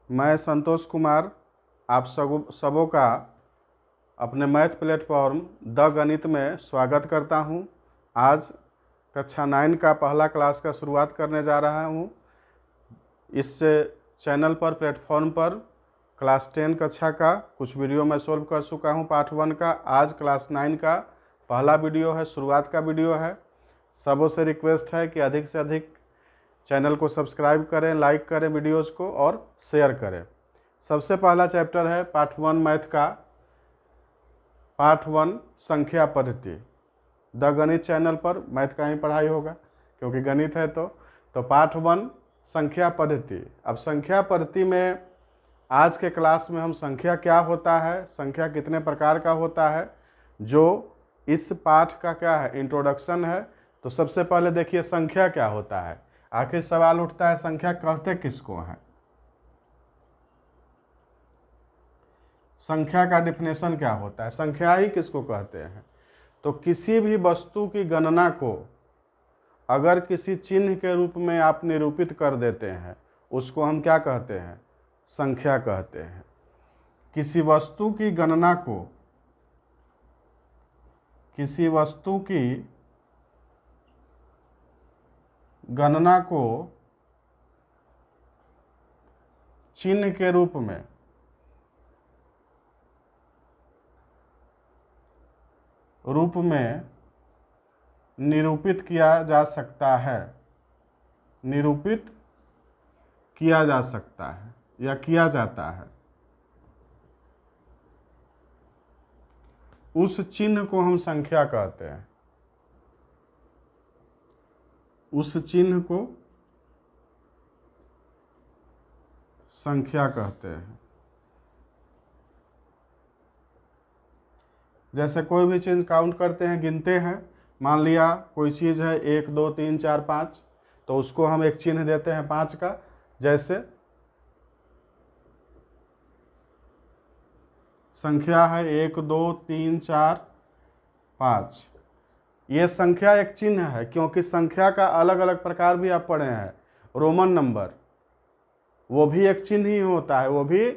मैं संतोष कुमार आप सबों का अपने मैथ प्लेटफॉर्म द गणित में स्वागत करता हूं। आज कक्षा 9 का पहला क्लास का शुरुआत करने जा रहा हूं। इस चैनल पर प्लेटफॉर्म पर क्लास 10 कक्षा का कुछ वीडियो मैं सोल्व कर चुका हूं पार्ट 1 का। आज क्लास 9 का पहला वीडियो है, शुरुआत का वीडियो है। सबों से रिक्वेस्ट है कि अधिक से अधिक चैनल को सब्सक्राइब करें, लाइक करें वीडियोज़ को और शेयर करें। सबसे पहला चैप्टर है पार्ट 1 मैथ का, पार्ट 1 संख्या पद्धति। द गणित चैनल पर मैथ का ही पढ़ाई होगा क्योंकि गणित है। तो पार्ट 1 संख्या पद्धति। अब संख्या पद्धति में आज के क्लास में हम संख्या क्या होता है, संख्या कितने प्रकार का होता है, जो इस पाठ का क्या है, इंट्रोडक्शन है। तो सबसे पहले देखिए संख्या क्या होता है। आखिर सवाल उठता है संख्या कहते किसको हैं, संख्या का डिफिनेशन क्या होता है, संख्या ही किसको कहते हैं। तो किसी भी वस्तु की गणना को अगर किसी चिन्ह के रूप में आप निरूपित कर देते हैं उसको हम क्या कहते हैं, संख्या कहते हैं। किसी वस्तु की गणना को, किसी वस्तु की गणना को चिन्ह के रूप में निरूपित किया जा सकता है, निरूपित किया जा सकता है या किया जाता है। उस चिन्ह को हम संख्या कहते हैं, उस चिन्ह को संख्या कहते हैं। जैसे कोई भी चीज़ काउंट करते हैं, गिनते हैं। मान लिया कोई चीज़ है 1 2 3 4 5, तो उसको हम एक चिन्ह देते हैं 5 का। जैसे संख्या है 1 2 3 4 5, ये संख्या एक चिन्ह है क्योंकि संख्या का अलग अलग प्रकार भी आप पढ़े हैं। रोमन नंबर वो भी एक चिन्ह ही होता है, वो भी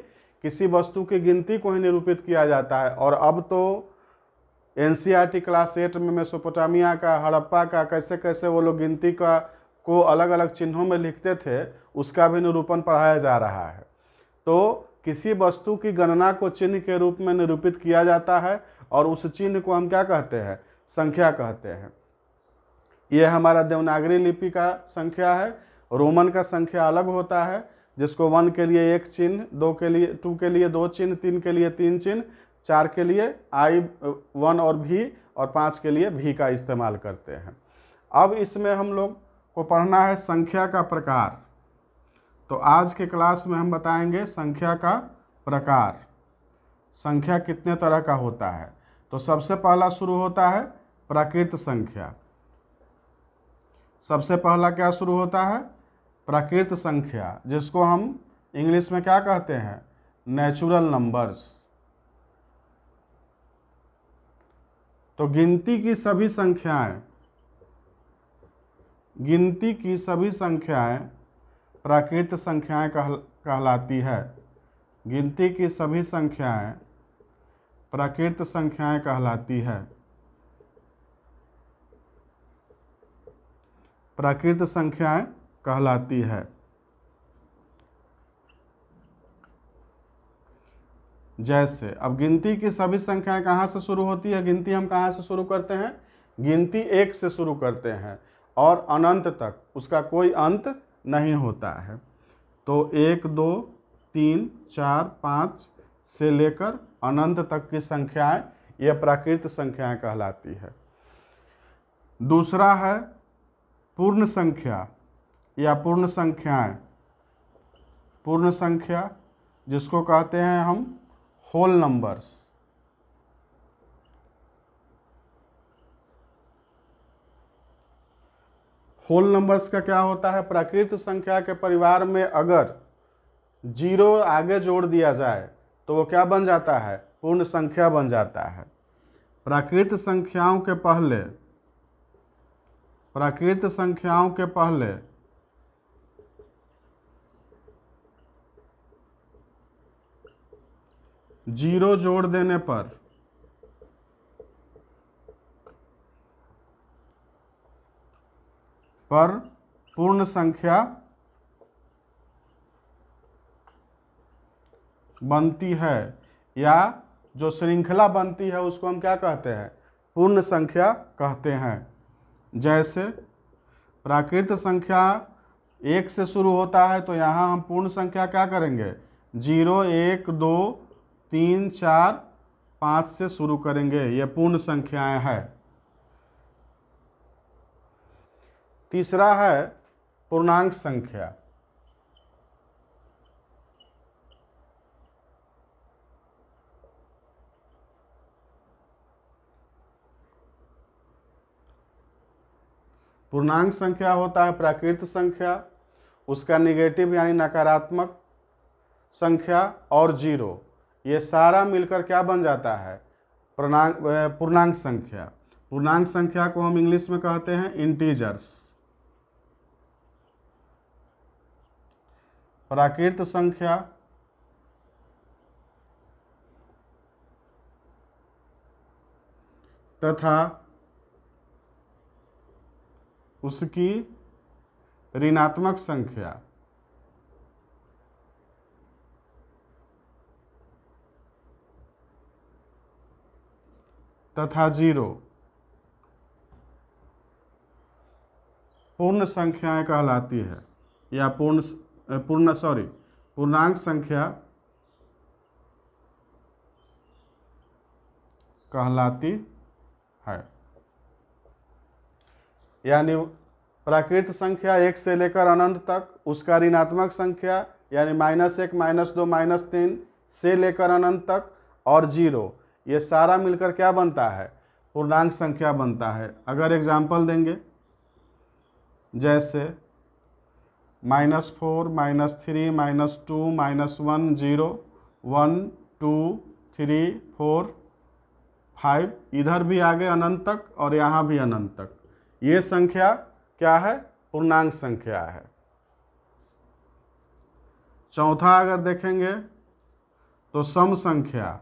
किसी वस्तु की गिनती को ही निरूपित किया जाता है। और अब तो एनसीईआरटी क्लास 8 में मेसोपोटामिया का, हड़प्पा का, कैसे कैसे वो लोग गिनती का को अलग अलग चिन्हों में लिखते थे, उसका भी निरूपण पढ़ाया जा रहा है। तो किसी वस्तु की गणना को चिन्ह के रूप में निरूपित किया जाता है और उस चिन्ह को हम क्या कहते हैं, संख्या कहते हैं। यह हमारा देवनागरी लिपि का संख्या है। रोमन का संख्या अलग होता है, जिसको 1 के लिए 1 चिन्ह, 2 के लिए 2 चिन्ह, 3 के लिए 3 चिन्ह, 4 के लिए I1 और V और 5 के लिए V का इस्तेमाल करते हैं। अब इसमें हम लोग को पढ़ना है संख्या का प्रकार। तो आज के क्लास में हम बताएंगे संख्या का प्रकार, संख्या कितने तरह का होता है। तो सबसे पहला शुरू होता है प्राकृत संख्या। सबसे पहला क्या शुरू होता है, प्राकृत संख्या, जिसको हम इंग्लिश में क्या कहते हैं, नेचुरल नंबर्स। तो गिनती की सभी संख्याएं, गिनती की सभी संख्याएं प्राकृत संख्याएं कहलाती है। गिनती की सभी संख्याएं प्राकृत संख्याएं कहलाती है, प्राकृत संख्याएं कहलाती है। जैसे अब गिनती की सभी संख्याएं कहाँ से शुरू होती है, गिनती हम कहाँ से शुरू करते हैं, गिनती 1 से शुरू करते हैं और अनंत तक उसका कोई अंत नहीं होता है। तो 1 2 3 4 5 से लेकर अनंत तक की संख्याएं यह प्राकृत संख्याएं कहलाती है। दूसरा है पूर्ण संख्या या पूर्ण संख्याएं। पूर्ण संख्या जिसको कहते हैं हम होल नंबर्स। होल नंबर्स का क्या होता है, प्राकृत संख्या के परिवार में अगर 0 आगे जोड़ दिया जाए तो वो क्या बन जाता है, पूर्ण संख्या बन जाता है। प्राकृत संख्याओं के पहले, प्राकृत संख्याओं के पहले जीरो जोड़ देने पर पूर्ण संख्या बनती है, या जो श्रृंखला बनती है उसको हम क्या कहते हैं? पूर्ण संख्या कहते हैं। जैसे प्राकृत संख्या 1 से शुरू होता है, तो यहाँ हम पूर्ण संख्या क्या करेंगे? 0 1 2 3 4 5 से शुरू करेंगे, ये पूर्ण संख्याएं हैं। तीसरा है पूर्णांक संख्या। पूर्णांक संख्या होता है प्राकृत संख्या, उसका निगेटिव यानी नकारात्मक संख्या और जीरो, ये सारा मिलकर क्या बन जाता है? पूर्णांक संख्या। पूर्णांक संख्या को हम इंग्लिश में कहते हैं इंटीजर्स। प्राकृत संख्या तथा उसकी ऋणात्मक संख्या तथा जीरो पूर्ण संख्याएं कहलाती है, या पूर्णांक संख्या कहलाती है। यानी प्राकृत संख्या 1 से लेकर अनंत तक, उसका ऋणात्मक संख्या यानी -1 -2 -3 से लेकर अनंत तक, और जीरो, ये सारा मिलकर क्या बनता है? पूर्णांक संख्या बनता है। अगर एग्जाम्पल देंगे, जैसे -4 -3 -2 -1 0 1 2 3 4 5, इधर भी आगे अनंत तक और यहाँ भी अनंत तक, ये संख्या क्या है? पूर्णांक संख्या है। चौथा अगर देखेंगे तो सम संख्या,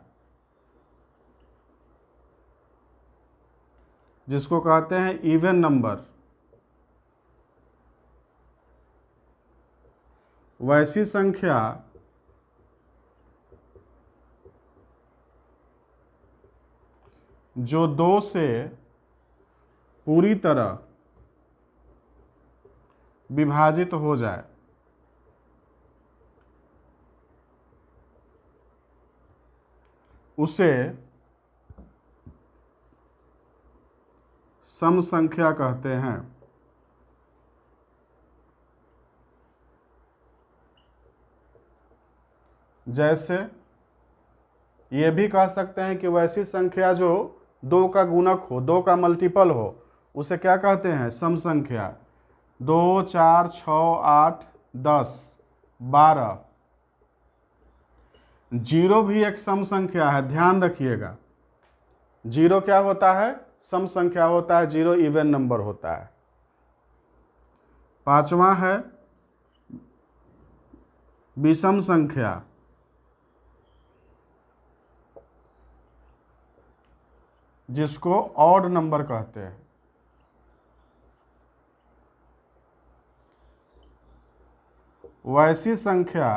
जिसको कहते हैं इवन नंबर। वैसी संख्या जो 2 से पूरी तरह विभाजित हो जाए, उसे सम संख्या कहते हैं। जैसे ये भी कह सकते हैं कि वैसी संख्या जो 2 का गुणक हो, 2 का मल्टीपल हो, उसे क्या कहते हैं? सम संख्या। 2 4 6 8 10 12। जीरो भी एक सम संख्या है, ध्यान रखिएगा। जीरो क्या होता है? सम संख्या होता है, जीरो इवन नंबर होता है। पांचवा है विषम संख्या। जिसको ऑड नंबर कहते हैं। वैसी संख्या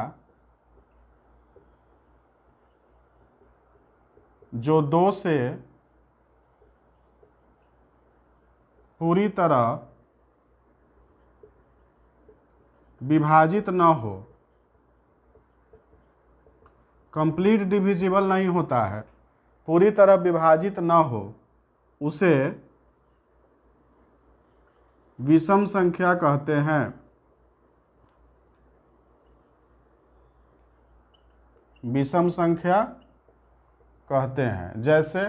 जो 2 से पूरी तरह विभाजित न हो, कंप्लीट डिविजिबल नहीं होता है, पूरी तरह विभाजित न हो, उसे विषम संख्या कहते हैं। विषम संख्या कहते हैं। जैसे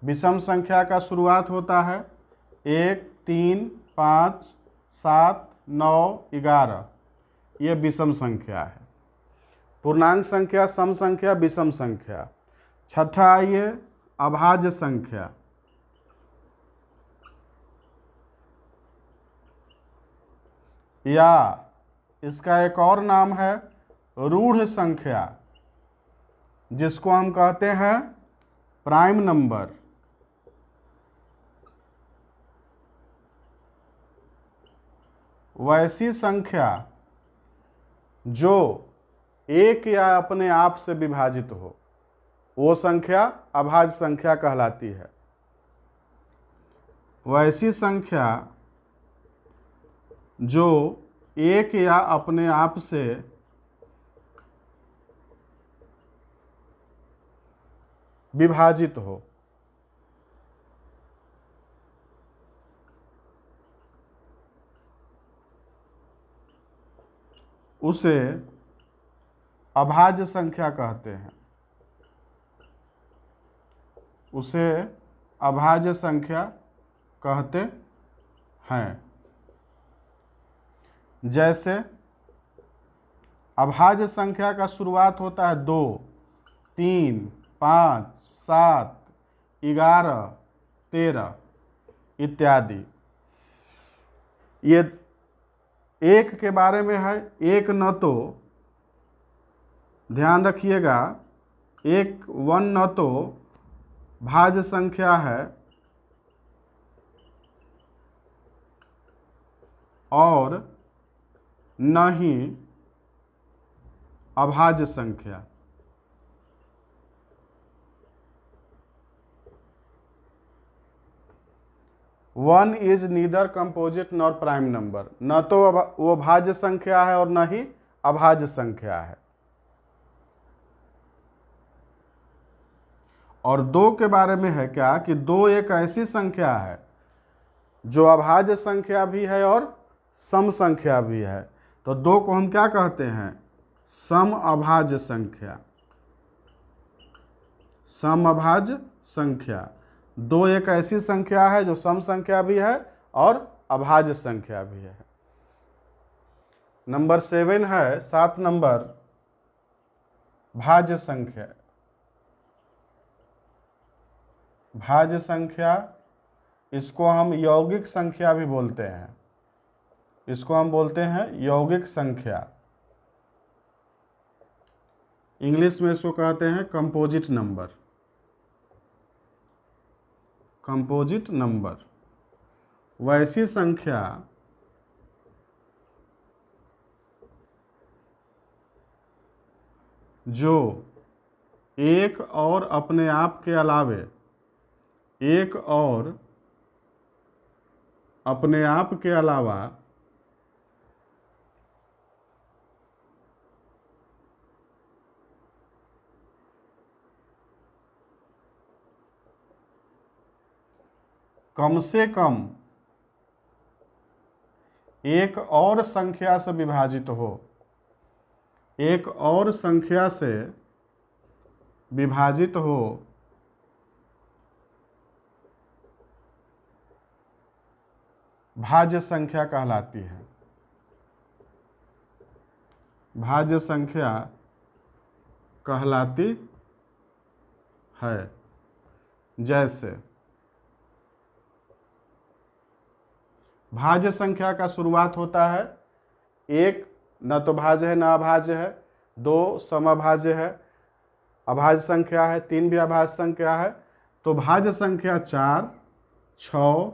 विषम संख्या का शुरुआत होता है 1 3 5 7 9 11, ये विषम संख्या है। पूर्णांक संख्या, सम संख्या, विषम संख्या। छठा आइए अभाज्य संख्या। या इसका एक और नाम है रूढ़ संख्या। जिसको हम कहते हैं प्राइम नंबर। वैसी संख्या जो एक या अपने आप से विभाजित हो, वो संख्या अभाज्य संख्या कहलाती है। वैसी संख्या जो एक या अपने आप से विभाजित हो, उसे अभाज्य संख्या कहते हैं। उसे अभाज्य संख्या कहते हैं। जैसे अभाज्य संख्या का शुरुआत होता है 2, 3, 5, 7, 11, 13 इत्यादि। ये एक के बारे में है। एक न तो ध्यान रखिएगा, एक वन न तो भाज्य संख्या है और न ही अभाज्य संख्या। One is neither composite nor prime number. न तो वो भाज्य संख्या है और न ही अभाज्य संख्या है। और 2 के बारे में है क्या कि 2 एक ऐसी संख्या है जो अभाज्य संख्या भी है और सम संख्या भी है। तो 2 को हम क्या कहते हैं? सम अभाज्य संख्या। सम अभाज्य संख्या। 2 एक ऐसी संख्या है जो सम संख्या भी है और अभाज्य संख्या भी है। नंबर 7 है, 7 नंबर, भाज्य संख्या। भाज्य संख्या, इसको हम यौगिक संख्या भी बोलते हैं। इसको हम बोलते हैं यौगिक संख्या। इंग्लिश में इसको कहते हैं कंपोजिट नंबर। Composite number. वैसी संख्या जो एक और अपने आप के अलावे, एक और अपने आप के अलावा कम से कम एक और संख्या से विभाजित हो। एक और संख्या से विभाजित हो, भाज्य संख्या कहलाती है। भाज्य संख्या कहलाती है। जैसे भाज्य संख्या का शुरुआत होता है, 1 न तो भाज्य है न अभाज्य है, 2 समअभाज्य है, अभाज्य संख्या है, 3 भी अभाज्य संख्या है। तो भाज्य संख्या 4, 6,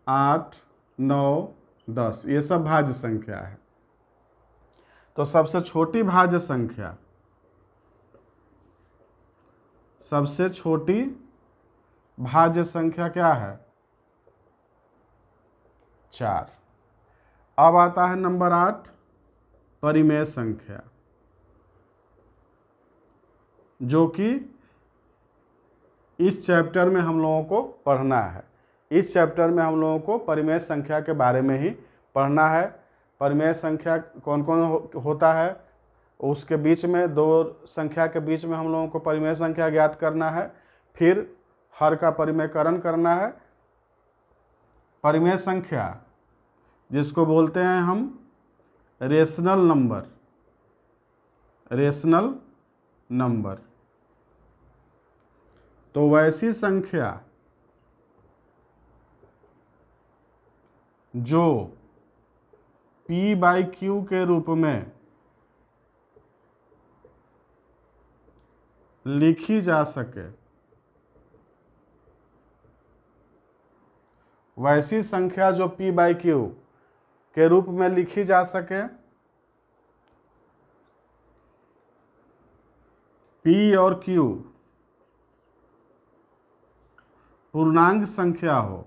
8, 9, 10 ये सब भाज्य संख्या है। तो सबसे छोटी भाज्य संख्या, सबसे छोटी भाज्य संख्या क्या है? 4। अब आता है नंबर 8, परिमेय संख्या, जो कि इस चैप्टर में हम लोगों को पढ़ना है। इस चैप्टर में हम लोगों को परिमेय संख्या के बारे में ही पढ़ना है। परिमेय संख्या कौन कौन होता है, उसके बीच में 2 संख्या के बीच में हम लोगों को परिमेय संख्या ज्ञात करना है। फिर हर का परिमेयकरण करना है। परिमेय संख्या जिसको बोलते हैं हम रेशनल नंबर। Rational number. तो वैसी संख्या जो P/Q के रूप में लिखी जा सके, वैसी संख्या जो p/q के रूप में लिखी जा सके, p और q पूर्णांक संख्या हो,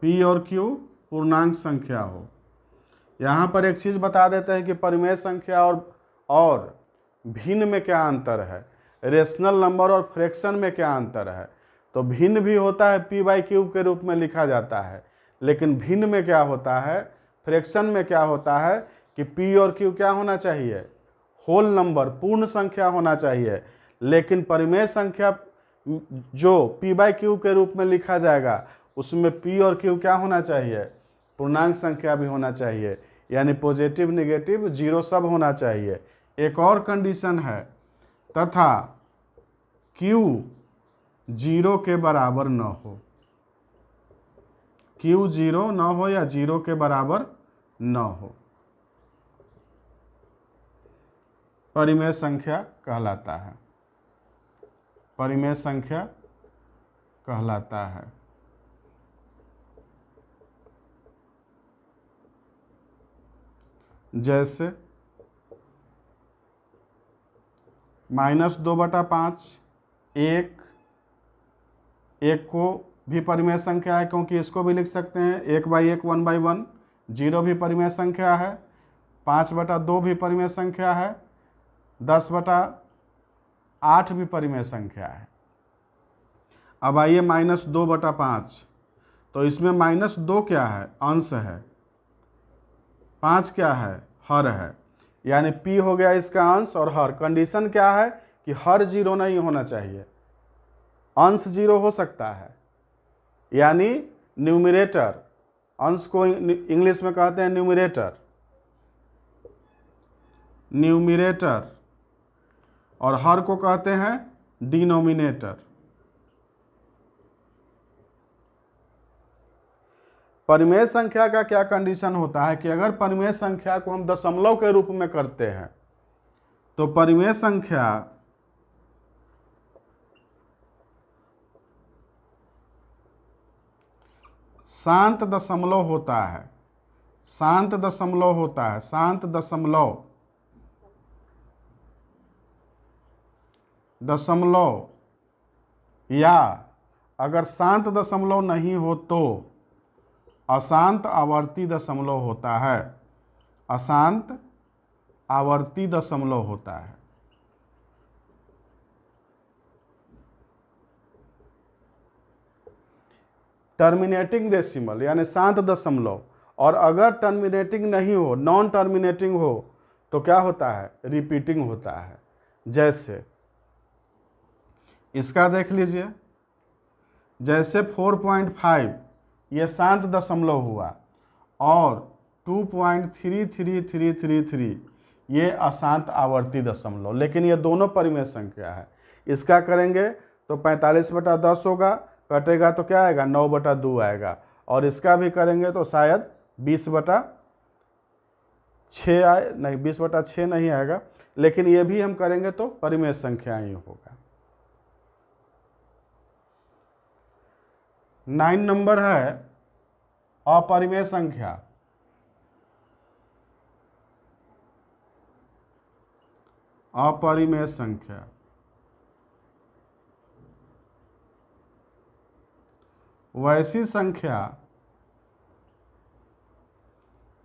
p और q पूर्णांक संख्या हो। यहाँ पर एक चीज बता देते हैं कि परिमेय संख्या और भिन्न में क्या अंतर है, रेशनल नंबर और फ्रैक्शन में क्या अंतर है। तो भिन्न भी होता है p/q के रूप में लिखा जाता है, लेकिन भिन्न में क्या होता है, फ्रैक्शन में क्या होता है कि p और q क्या होना चाहिए, होल नंबर, पूर्ण संख्या होना चाहिए। लेकिन परिमेय संख्या जो p/q के रूप में लिखा जाएगा उसमें p और q क्या होना चाहिए, पूर्णांक संख्या भी होना चाहिए, यानी पॉजिटिव नेगेटिव जीरो सब होना चाहिए। एक और कंडीशन है, तथा q जीरो के बराबर न हो, q जीरो न हो या जीरो के बराबर न हो, परिमेय संख्या कहलाता है, परिमेय संख्या कहलाता है। जैसे -2/5 एक को भी परिमेय संख्या है, क्योंकि इसको भी लिख सकते हैं 1/1 1/1। 0 भी परिमेय संख्या है, 5/2 भी परिमेय संख्या है, 10/8 भी परिमेय संख्या है। अब आइए -2/5, तो इसमें -2 क्या है, अंश है, 5 क्या है, हर है, यानी p हो गया इसका अंश और हर। कंडीशन क्या है कि हर जीरो नहीं होना चाहिए, अंश जीरो हो सकता है, यानी न्यूमरेटर, अंश को इंग्लिश में कहते हैं न्यूमरेटर, न्यूमरेटर, और हर को कहते हैं डिनोमिनेटर। परिमेय संख्या का क्या कंडीशन होता है कि अगर परिमेय संख्या को हम दशमलव के रूप में करते हैं तो परिमेय संख्या शांत दशमलव होता है, शांत दशमलव होता है, शांत दशमलव, दशमलव, या अगर शांत दशमलव नहीं हो तो अशांत आवर्ती दशमलव होता है, अशांत आवर्ती दशमलव होता है। टर्मिनेटिंग डेसिमल यानी शांत दशमलव, और अगर टर्मिनेटिंग नहीं हो, नॉन टर्मिनेटिंग हो, तो क्या होता है, रिपीटिंग होता है। जैसे इसका देख लीजिए, जैसे 4.5 ये शांत दशमलव हुआ और 2.3333 ये अशांत आवर्ती दशमलव, लेकिन ये दोनों परिमेय संख्या है। इसका करेंगे तो 45/10 होगा, कटेगा तो क्या आएगा, 9/2 आएगा, और इसका भी करेंगे तो शायद 20/6 आए, नहीं 20/6 नहीं आएगा, लेकिन ये भी हम करेंगे तो परिमेय संख्या ही होगा। 9 नंबर है अपरिमेय संख्या। अपरिमेय संख्या वैसी संख्या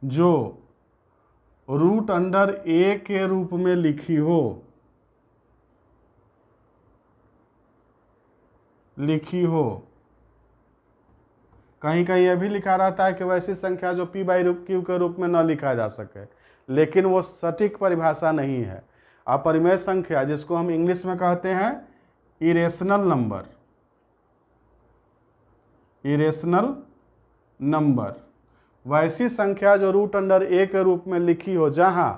जो √a के रूप में लिखी हो, कहीं कहीं यह भी लिखा रहता है कि वैसी संख्या जो p/q के रूप में न लिखा जा सके, लेकिन वो सटीक परिभाषा नहीं है। अपरिमेय संख्या जिसको हम इंग्लिश में कहते हैं इरेशनल नंबर, इरेशनल नंबर, वैसी संख्या जो √a के रूप में लिखी हो, जहां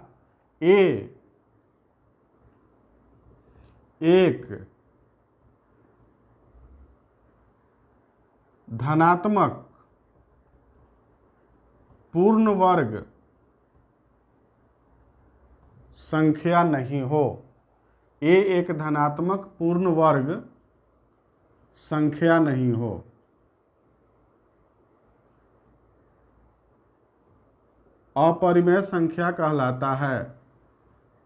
a एक धनात्मक पूर्ण वर्ग संख्या नहीं हो, ए एक धनात्मक पूर्ण वर्ग संख्या नहीं हो। अपरिमेय संख्या कहलाता है,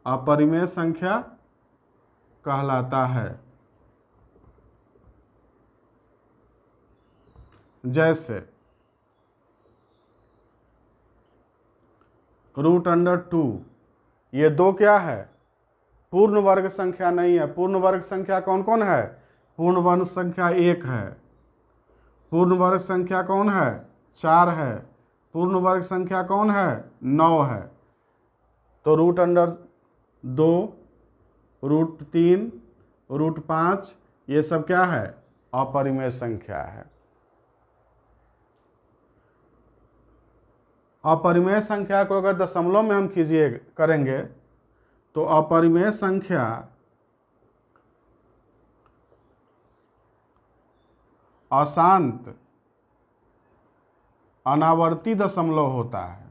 अपरिमेय संख्या कहलाता है। जैसे √2, ये 2 क्या है? पूर्ण वर्ग संख्या नहीं है। पूर्ण वर्ग संख्या कौन कौन है? पूर्ण वर्ग संख्या 1 है। पूर्ण वर्ग संख्या कौन है? 4 है। पूर्ण वर्ग संख्या कौन है? 9 है। तो √2, √3, √5 ये सब क्या है? अपरिमेय संख्या है। अपरिमेय संख्या को अगर दशमलव में हम करेंगे तो अपरिमेय संख्या अशांत अनावर्ती दशमलव होता है।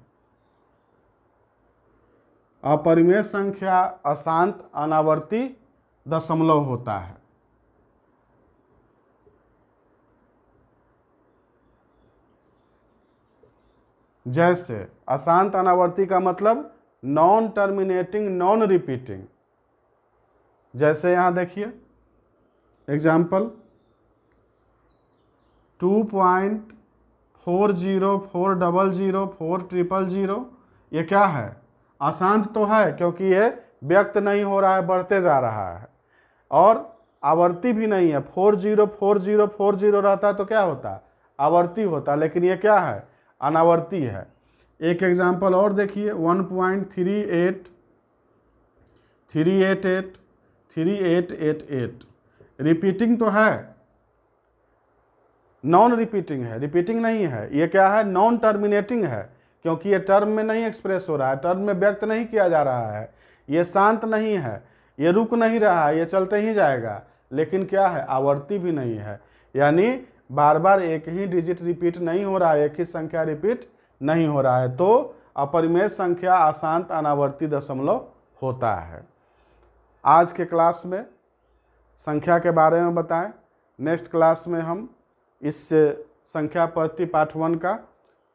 अपरिमेय संख्या अशांत अनावर्ती दशमलव होता है। जैसे अशांत अनावर्ती का मतलब नॉन टर्मिनेटिंग, नॉन रिपीटिंग। जैसे यहां देखिए एग्जाम्पल 2.404004000, ये क्या है? अशांत तो है क्योंकि ये व्यक्त नहीं हो रहा है, बढ़ते जा रहा है। और आवर्ती भी नहीं है। 404040 रहता है तो क्या होता है? आवर्ती होता है। लेकिन ये क्या है? अनावर्ती है। एक एग्जाम्पल और देखिए 1.38883888। रिपीटिंग तो है, नॉन रिपीटिंग है, रिपीटिंग नहीं है। ये क्या है? नॉन टर्मिनेटिंग है क्योंकि ये टर्म में नहीं एक्सप्रेस हो रहा है, टर्म में व्यक्त नहीं किया जा रहा है। ये शांत नहीं है, ये रुक नहीं रहा है, ये चलते ही जाएगा। लेकिन क्या है? आवर्ती भी नहीं है, यानी बार बार एक ही डिजिट रिपीट नहीं हो रहा है, एक ही संख्या रिपीट नहीं हो रहा है। तो अपरिमेय संख्या अशांत अनावर्ती दशमलव होता है। आज के क्लास में संख्या के बारे में बताएं। नेक्स्ट क्लास में हम इस संख्या पद्धति पार्ट 1 का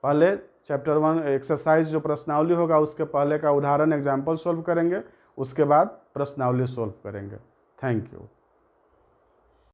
पहले चैप्टर 1 एक्सरसाइज जो प्रश्नावली होगा उसके पहले का उदाहरण एग्जाम्पल सोल्व करेंगे, उसके बाद प्रश्नावली सोल्व करेंगे। Thank you.